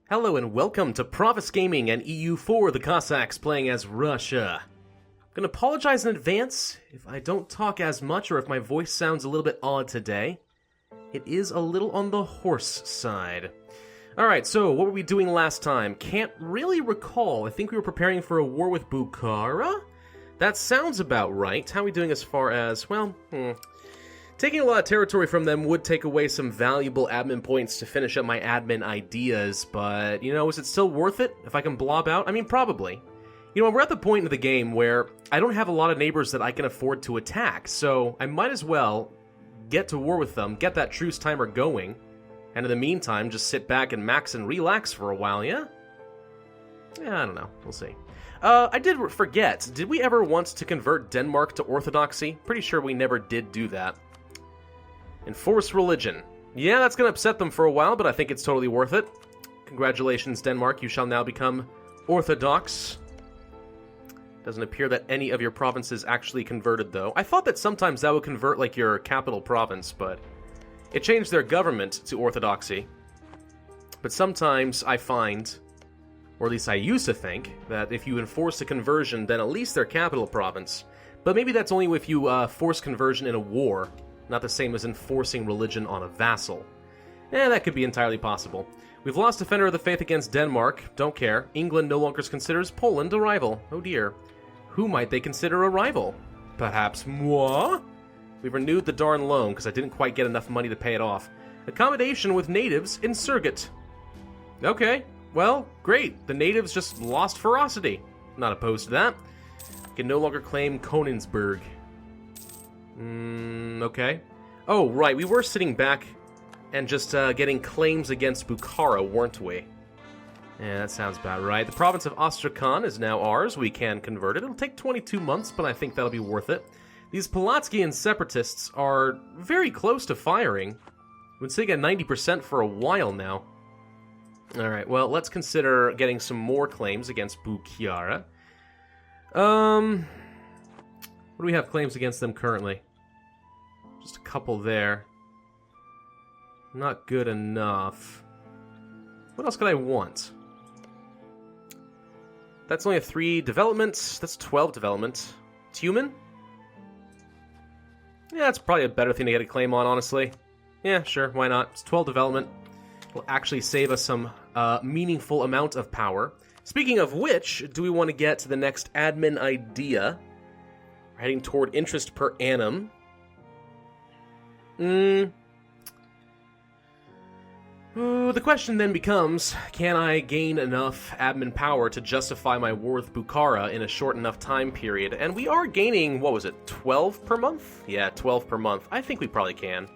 Hello and welcome to Pravus Gaming and EU4, the Cossacks playing as Russia. I'm going to apologize in advance if I don't talk as much or if my voice sounds a little bit odd today. It is a little on the hoarse side. Alright, so what were we doing last time? Can't really recall. I think we were preparing for a war with Bukhara? That sounds about right. How are we doing as far as, well, taking a lot of territory from them would take away some valuable admin points to finish up my admin ideas, but, you know, is it still worth it if I can blob out? I mean, probably. You know, we're at the point in the game where I don't have a lot of neighbors that I can afford to attack, so I might as well get to war with them, get that truce timer going, and in the meantime, just sit back and max and relax for a while, yeah? Yeah, I don't know. We'll see. I did forget, did we ever want to convert Denmark to Orthodoxy? Pretty sure we never did do that. Enforce religion. Yeah, that's going to upset them for a while, but I think it's totally worth it. Congratulations, Denmark. You shall now become Orthodox. Doesn't appear that any of your provinces actually converted, though. I thought that sometimes that would convert, like, your capital province, but it changed their government to Orthodoxy. But sometimes I find, or at least I used to think, that if you enforce a conversion, then at least their capital province. But maybe that's only if you force conversion in a war. Not the same as enforcing religion on a vassal. That could be entirely possible. We've lost Defender of the Faith against Denmark. Don't care. England no longer considers Poland a rival. Oh dear. Who might they consider a rival? Perhaps moi? We've renewed the darn loan because I didn't quite get enough money to pay it off. Accommodation with natives in Surgat. Okay. Well, great. The natives just lost ferocity. Not opposed to that. Can no longer claim Königsberg. Okay. Oh, right, we were sitting back and just getting claims against Bukhara, weren't we? Yeah, that sounds about right. The province of Astrakhan is now ours. We can convert it. It'll take 22 months, but I think that'll be worth it. These Palatskian separatists are very close to firing. We've been sitting at 90% for a while now. Alright, well, let's consider getting some more claims against Bukhara. What do we have claims against them currently? Just a couple there. Not good enough. What else could I want? That's only a 3 development. That's 12 development. Tumen? Yeah, that's probably a better thing to get a claim on, honestly. Yeah, sure, why not? It's 12 development. It'll actually save us some meaningful amount of power. Speaking of which, do we want to get to the next admin idea? We're heading toward interest per annum. The question then becomes, can I gain enough admin power to justify my war with Bukhara in a short enough time period? And we are gaining, what was it, 12 per month? Yeah, 12 per month. I think we probably can.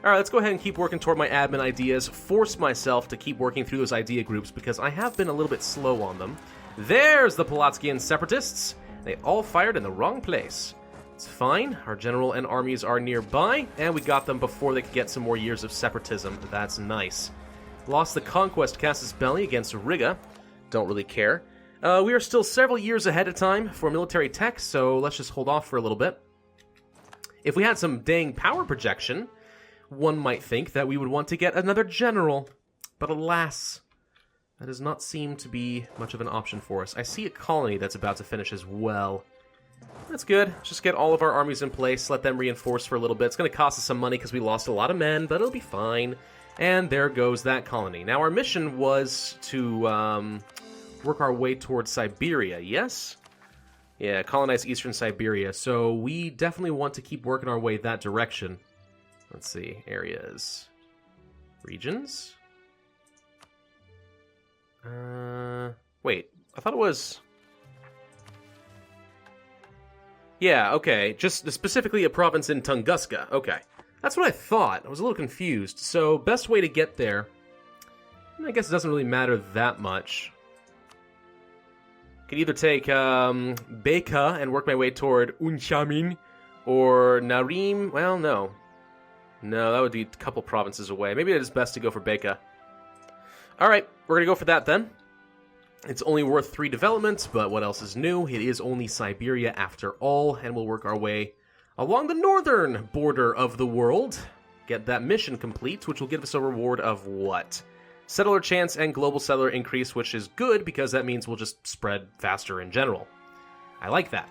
Alright, let's go ahead and keep working toward my admin ideas, force myself to keep working through those idea groups because I have been a little bit slow on them. There's the Palatskian separatists. They all fired in the wrong place. It's fine, our general and armies are nearby, and we got them before they could get some more years of separatism. That's nice. Lost the conquest casus belli against Riga. Don't really care. We are still several years ahead of time for military tech, so let's just hold off for a little bit. If we had some dang power projection, one might think that we would want to get another general. But alas, that does not seem to be much of an option for us. I see a colony that's about to finish as well. That's good. Just get all of our armies in place, let them reinforce for a little bit. It's going to cost us some money because we lost a lot of men, but it'll be fine. And there goes that colony. Now, our mission was to work our way towards Siberia, yes? Yeah, colonize eastern Siberia. So we definitely want to keep working our way that direction. Let's see. Areas. Regions? Wait. I thought it was... Yeah, okay. Just specifically a province in Tunguska. Okay. That's what I thought. I was a little confused. So, best way to get there... I guess it doesn't really matter that much. Could either take Beka and work my way toward Unshamin, or Narim... Well, no. No, that would be a couple provinces away. Maybe it's best to go for Beka. Alright, we're gonna go for that then. It's only worth 3 developments, but what else is new? It is only Siberia after all, and we'll work our way along the northern border of the world. Get that mission complete, which will give us a reward of what? Settler chance and global settler increase, which is good because that means we'll just spread faster in general. I like that.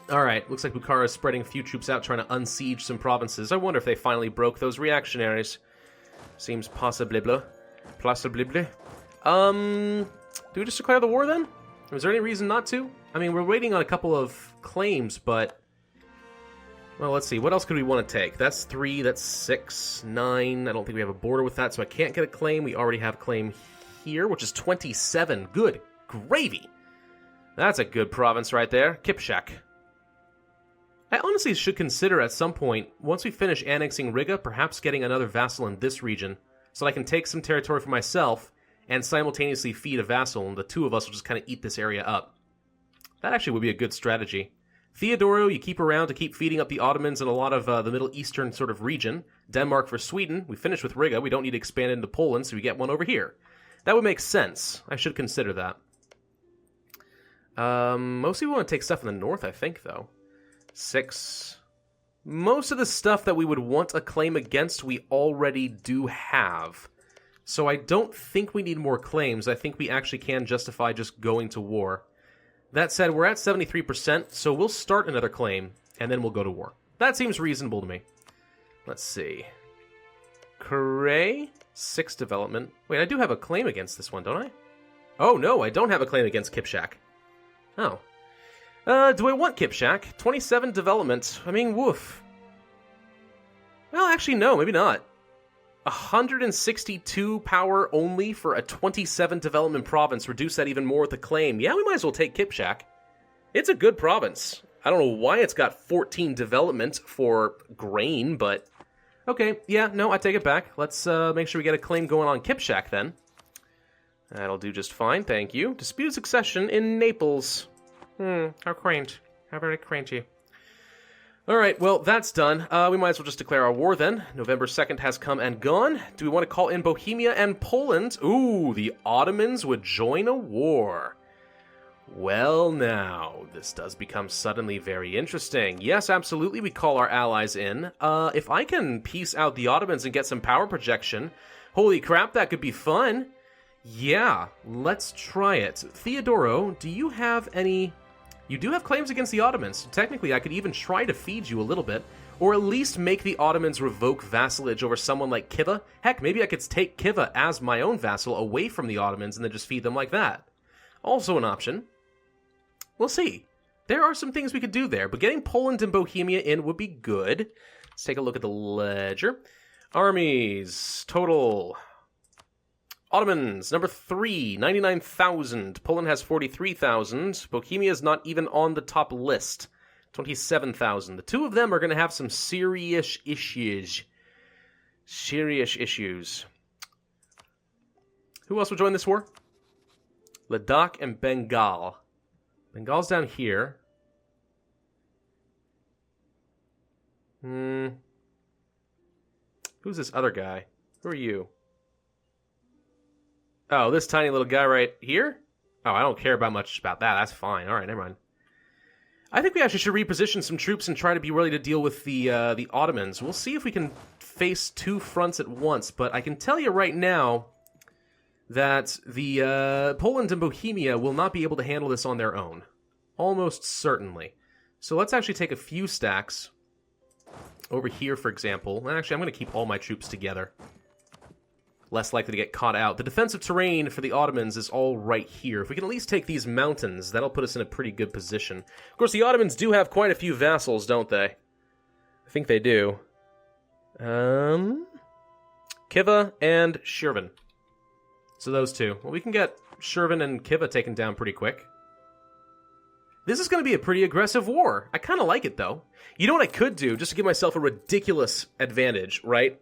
Alright, looks like Bukhara is spreading a few troops out trying to unsiege some provinces. I wonder if they finally broke those reactionaries. Seems possible. Plausible. Do we just declare the war then? Is there any reason not to? I mean, we're waiting on a couple of claims, but... Well, let's see. What else could we want to take? That's 3, that's 6, 9. I don't think we have a border with that, so I can't get a claim. We already have a claim here, which is 27. Good gravy. That's a good province right there. Kipchak. I honestly should consider at some point, once we finish annexing Riga, perhaps getting another vassal in this region, so that I can take some territory for myself and simultaneously feed a vassal, and the two of us will just kind of eat this area up. That actually would be a good strategy. Theodoro, you keep around to keep feeding up the Ottomans in a lot of the Middle Eastern sort of region. Denmark for Sweden. We finish with Riga. We don't need to expand into Poland, so we get one over here. That would make sense. I should consider that. Mostly we want to take stuff in the north, I think, though. 6. Most of the stuff that we would want a claim against, we already do have. So I don't think we need more claims. I think we actually can justify just going to war. That said, we're at 73%, so we'll start another claim, and then we'll go to war. That seems reasonable to me. Let's see. Kure, 6 development. Wait, I do have a claim against this one, don't I? Oh, no, I don't have a claim against Kipchak. Oh. Do I want Kipchak? 27 development. I mean, woof. Well, actually, no, maybe not. 162 power only for a 27 development province. Reduce that even more with the claim. Yeah, we might as well take Kipchak. It's a good province. I don't know why it's got 14 development for grain, but... Okay, yeah, no, I take it back. Let's make sure we get a claim going on Kipchak, then. That'll do just fine, thank you. Disputed succession in Naples. How quaint. How very quainty. Alright, well, that's done. We might as well just declare our war, then. November 2nd has come and gone. Do we want to call in Bohemia and Poland? Ooh, the Ottomans would join a war. Well, now, this does become suddenly very interesting. Yes, absolutely, we call our allies in. If I can piece out the Ottomans and get some power projection, holy crap, that could be fun. Yeah, let's try it. Theodoro, do you have any... You do have claims against the Ottomans. So technically, I could even try to feed you a little bit, or at least make the Ottomans revoke vassalage over someone like Khiva. Heck, maybe I could take Khiva as my own vassal away from the Ottomans and then just feed them like that. Also an option. We'll see. There are some things we could do there, but getting Poland and Bohemia in would be good. Let's take a look at the ledger. Armies. Total... Ottomans, number 3, 99,000. Poland has 43,000. Bohemia is not even on the top list. 27,000. The two of them are going to have some serious issues. Serious issues. Who else will join this war? Ladakh and Bengal. Bengal's down here. Who's this other guy? Who are you? Oh, this tiny little guy right here? Oh, I don't care much about that. That's fine. All right, never mind. I think we actually should reposition some troops and try to be ready to deal with the Ottomans. We'll see if we can face two fronts at once, but I can tell you right now that the Poland and Bohemia will not be able to handle this on their own. Almost certainly. So let's actually take a few stacks over here, for example. Actually, I'm going to keep all my troops together. Less likely to get caught out. The defensive terrain for the Ottomans is all right here. If we can at least take these mountains, that'll put us in a pretty good position. Of course, the Ottomans do have quite a few vassals, don't they? I think they do. Khiva and Shirvan. So those two. Well, we can get Shirvan and Khiva taken down pretty quick. This is going to be a pretty aggressive war. I kind of like it, though. You know what I could do, just to give myself a ridiculous advantage, right?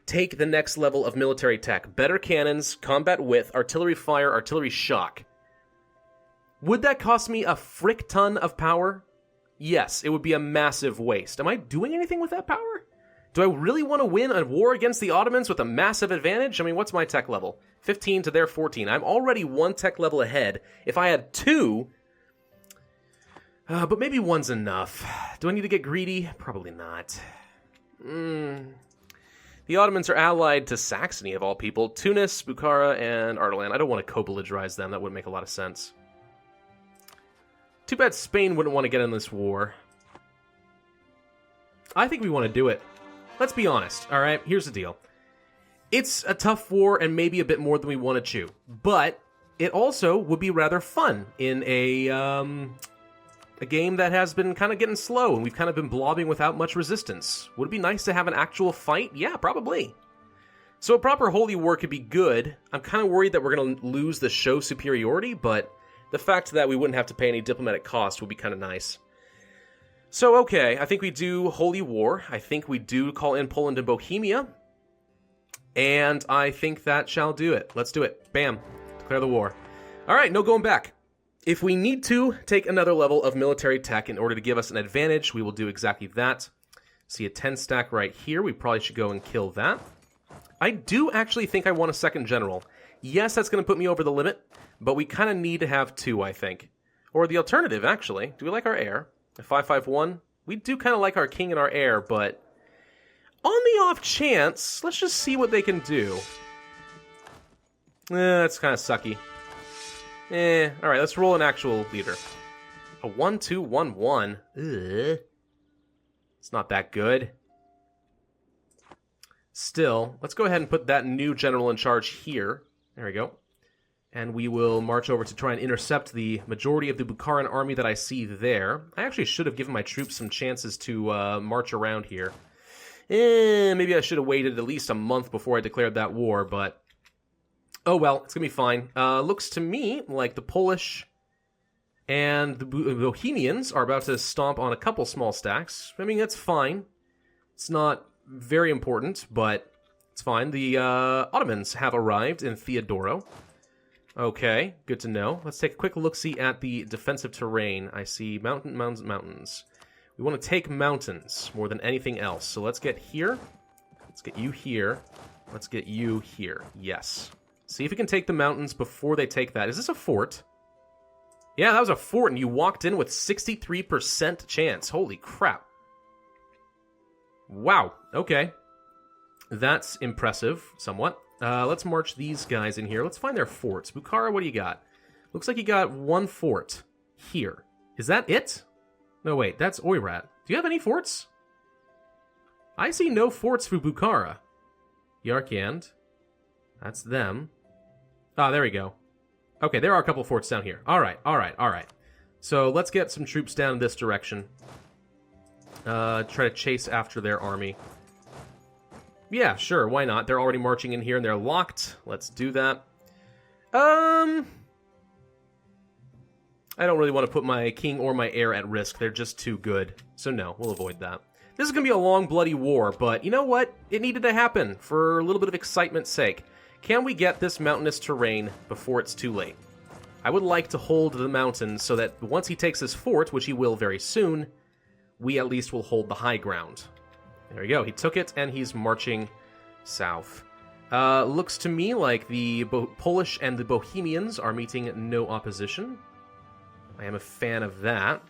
Take the next level of military tech. Better cannons, combat width, artillery fire, artillery shock. Would that cost me a frick ton of power? Yes, it would be a massive waste. Am I doing anything with that power? Do I really want to win a war against the Ottomans with a massive advantage? I mean, what's my tech level? 15 to their 14. I'm already one tech level ahead. If I had two... but maybe one's enough. Do I need to get greedy? Probably not. The Ottomans are allied to Saxony, of all people. Tunis, Bukhara, and Ardalan. I don't want to co-belligerize them. That wouldn't make a lot of sense. Too bad Spain wouldn't want to get in this war. I think we want to do it. Let's be honest, alright? Here's the deal. It's a tough war and maybe a bit more than we want to chew. But it also would be rather fun in a game that has been kind of getting slow and we've kind of been blobbing without much resistance. Would it be nice to have an actual fight? Yeah, probably. So a proper holy war could be good. I'm kind of worried that we're going to lose the show superiority, but the fact that we wouldn't have to pay any diplomatic cost would be kind of nice. So, okay, I think we do holy war. I think we do call in Poland and Bohemia. And I think that shall do it. Let's do it. Bam. Declare the war. All right, no going back. If we need to take another level of military tech in order to give us an advantage, we will do exactly that. See a 10 stack right here. We probably should go and kill that. I do actually think I want a second general. Yes, that's going to put me over the limit, but we kind of need to have 2, I think. Or the alternative, actually. Do we like our heir? A 551? We do kind of like our king and our heir, but on the off chance, let's just see what they can do. That's kind of sucky. Alright, let's roll an actual leader. A 1-2-1-1. Ugh. It's not that good. Still, let's go ahead and put that new general in charge here. There we go. And we will march over to try and intercept the majority of the Bukharan army that I see there. I actually should have given my troops some chances to march around here. Maybe I should have waited at least a month before I declared that war, but oh well, it's going to be fine. Looks to me like the Polish and the Bohemians are about to stomp on a couple small stacks. I mean, that's fine. It's not very important, but it's fine. The Ottomans have arrived in Theodoro. Okay, good to know. Let's take a quick look-see at the defensive terrain. I see mountains. We want to take mountains more than anything else. So let's get here. Let's get you here. Let's get you here. Yes. See if we can take the mountains before they take that. Is this a fort? Yeah, that was a fort, and you walked in with 63% chance. Holy crap. Wow. Okay. That's impressive, somewhat. Let's march these guys in here. Let's find their forts. Bukhara, what do you got? Looks like you got 1 fort here. Is that it? No, wait, that's Oirat. Do you have any forts? I see no forts for Bukhara. Yarkand. That's them. Ah, there we go. Okay, there are a couple forts down here. Alright. So let's get some troops down in this direction. Try to chase after their army. Yeah, sure, why not? They're already marching in here and they're locked. Let's do that. I don't really want to put my king or my heir at risk. They're just too good. So no, we'll avoid that. This is going to be a long, bloody war, but you know what? It needed to happen for a little bit of excitement's sake. Can we get this mountainous terrain before it's too late? I would like to hold the mountains so that once he takes his fort, which he will very soon, we at least will hold the high ground. There we go. He took it, and he's marching south. Looks to me like the Polish and the Bohemians are meeting no opposition. I am a fan of that.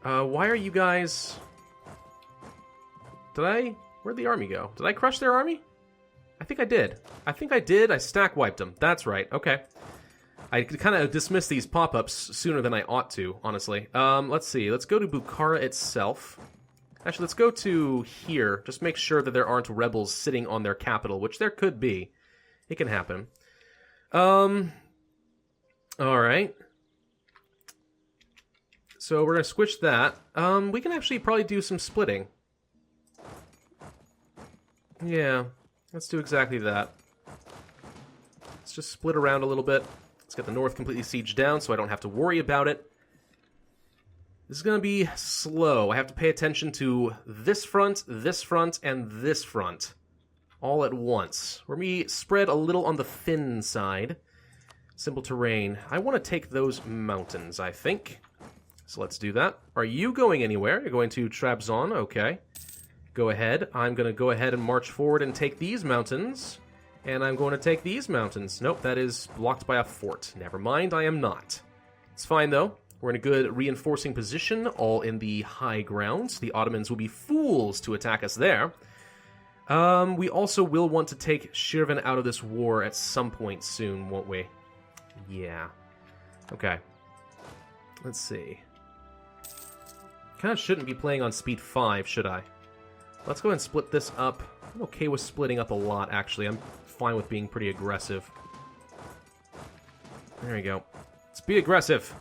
Why are you guys... Where'd the army go? Did I crush their army? I think I did. I stack wiped them. That's right. Okay. I kind of dismissed these pop-ups sooner than I ought to, honestly. Let's see. Let's go to Bukhara itself. Actually, let's go to here. Just make sure that there aren't rebels sitting on their capital, which there could be. It can happen. Alright. So we're going to switch that. We can actually probably do some splitting. Yeah, let's do exactly that. Let's just split around a little bit. Let's get the north completely sieged down so I don't have to worry about it. This is going to be slow. I have to pay attention to this front, and this front. All at once. We're going to be spread a little on the thin side. Simple terrain. I want to take those mountains, I think. So let's do that. Are you going anywhere? You're going to Trabzon. Okay. Go ahead. I'm going to go ahead and march forward and take these mountains. And I'm going to take these mountains. Nope, that is blocked by a fort. Never mind, I am not. It's fine, though. We're in a good reinforcing position, all in the high grounds. The Ottomans will be fools to attack us there. We also will want to take Shirvan out of this war at some point soon, won't we? Yeah. Okay. Let's see. Kind of shouldn't be playing on speed 5, should I? Let's go ahead and split this up. I'm okay with splitting up a lot, actually. I'm fine with being pretty aggressive. There we go. Let's be aggressive.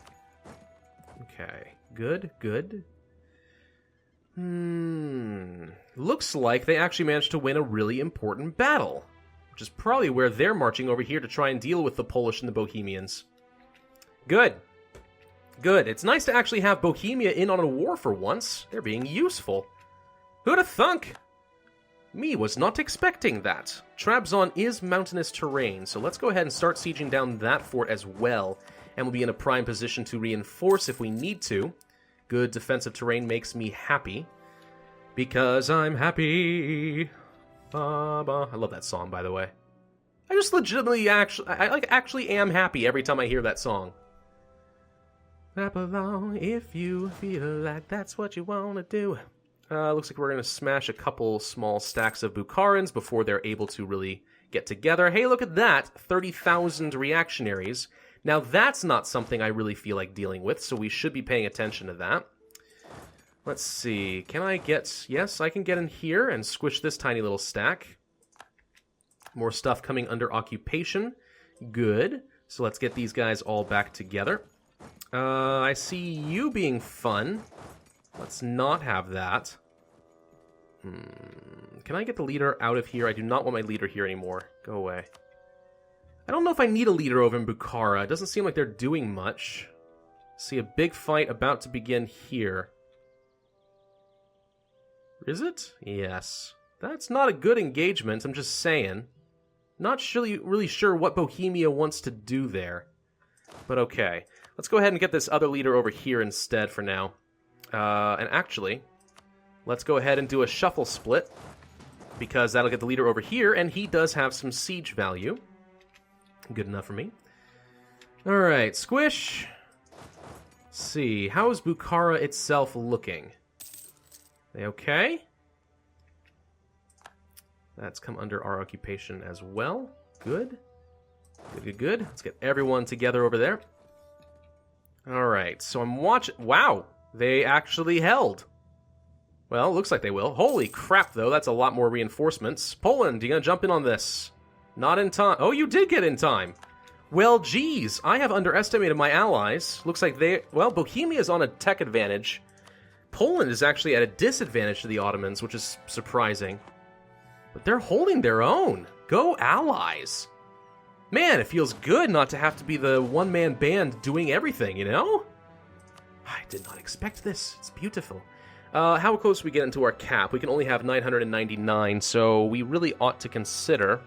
Okay. Good, good. Looks like they actually managed to win a really important battle, which is probably where they're marching over here to try and deal with the Polish and the Bohemians. Good. Good. It's nice to actually have Bohemia in on a war for once. They're being useful. Who'd have thunk? Me was not expecting that. Trabzon is mountainous terrain, so let's go ahead and start sieging down that fort as well, and we'll be in a prime position to reinforce if we need to. Good defensive terrain makes me happy. Because I'm happy. Ba-ba. I love that song, by the way. I just legitimately actually am happy every time I hear that song. Clap along if you feel like that's what you want to do. Looks like we're going to smash a couple small stacks of Bukharins before they're able to really get together. Hey, look at that. 30,000 reactionaries. Now, that's not something I really feel like dealing with, so we should be paying attention to that. Let's see. Can I get... Yes, I can get in here and squish this tiny little stack. More stuff coming under occupation. Good. So let's get these guys all back together. I see you being fun. Let's not have that. Can I get the leader out of here? I do not want my leader here anymore. Go away. I don't know if I need a leader over in Bukhara. It doesn't seem like they're doing much. See a big fight about to begin here. Is it? Yes. That's not a good engagement, I'm just saying. Not really sure what Bohemia wants to do there. But okay. Let's go ahead and get this other leader over here instead for now. And actually, let's go ahead and do a shuffle split. Because that'll get the leader over here, and he does have some siege value. Good enough for me. Alright, squish. Let's see, how is Bukhara itself looking? They okay? That's come under our occupation as well. Good. Good, good, good. Let's get everyone together over there. Alright, so I'm watching... Wow! They actually held. Well, looks like they will. Holy crap, though. That's a lot more reinforcements. Poland, you gonna jump in on this? Not in time. Oh, you did get in time. Well, geez. I have underestimated my allies. Looks like they... Well, Bohemia is on a tech advantage. Poland is actually at a disadvantage to the Ottomans, which is surprising. But they're holding their own. Go Allies. Man, it feels good not to have to be the one-man band doing everything, you know? I did not expect this. It's beautiful. How close we get into our cap? We can only have 999, so we really ought to consider...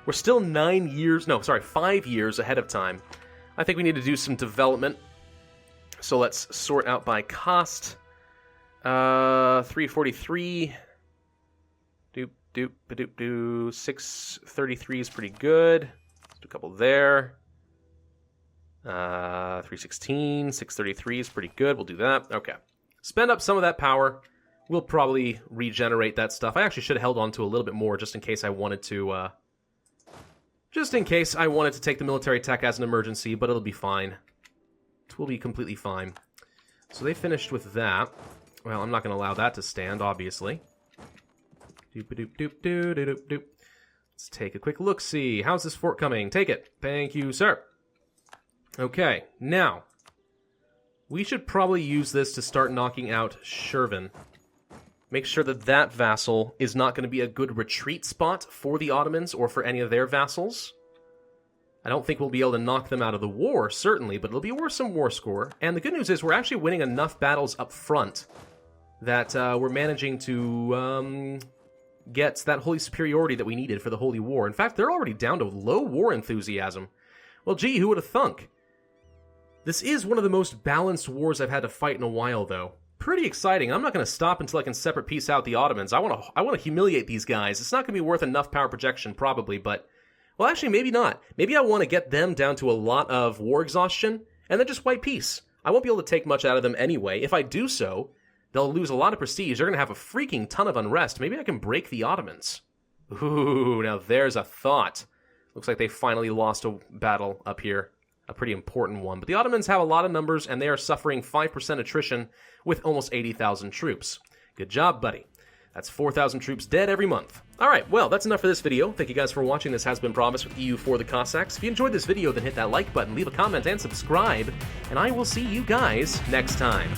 We're still 5 years ahead of time. I think we need to do some development. So let's sort out by cost. 343. Doop, doop, doop, doop. 633 is pretty good. Let's do a couple there. 316, 633 is pretty good. We'll do that. Okay. Spend up some of that power. We'll probably regenerate that stuff. I actually should have held on to a little bit more just in case I wanted to... take the military tech as an emergency, but it'll be fine. It will be completely fine. So they finished with that. Well, I'm not going to allow that to stand, obviously. Doop-a-doop-doop-doop-doop-doop. Let's take a quick look-see. How's this fort coming? Take it. Thank you, sir. Okay, now, we should probably use this to start knocking out Shirvan. Make sure that that vassal is not going to be a good retreat spot for the Ottomans or for any of their vassals. I don't think we'll be able to knock them out of the war, certainly, but it'll be worth some war score. And the good news is we're actually winning enough battles up front that we're managing to get that holy superiority that we needed for the Holy War. In fact, they're already down to low war enthusiasm. Well, gee, who would have thunk? This is one of the most balanced wars I've had to fight in a while, though. Pretty exciting. I'm not going to stop until I can separate piece out the Ottomans. I want to humiliate these guys. It's not going to be worth enough power projection, probably, but... Well, actually, maybe not. Maybe I want to get them down to a lot of war exhaustion, and then just white peace. I won't be able to take much out of them anyway. If I do so, They'll lose a lot of prestige. They're going to have a freaking ton of unrest. Maybe I can break the Ottomans. Ooh, now there's a thought. Looks like they finally lost a battle up here. A pretty important one. But the Ottomans have a lot of numbers, and they are suffering 5% attrition with almost 80,000 troops. Good job, buddy. That's 4,000 troops dead every month. Alright, well, that's enough for this video. Thank you guys for watching. This has been Pravus with EU for the Cossacks. If you enjoyed this video, then hit that like button, leave a comment, and subscribe. And I will see you guys next time.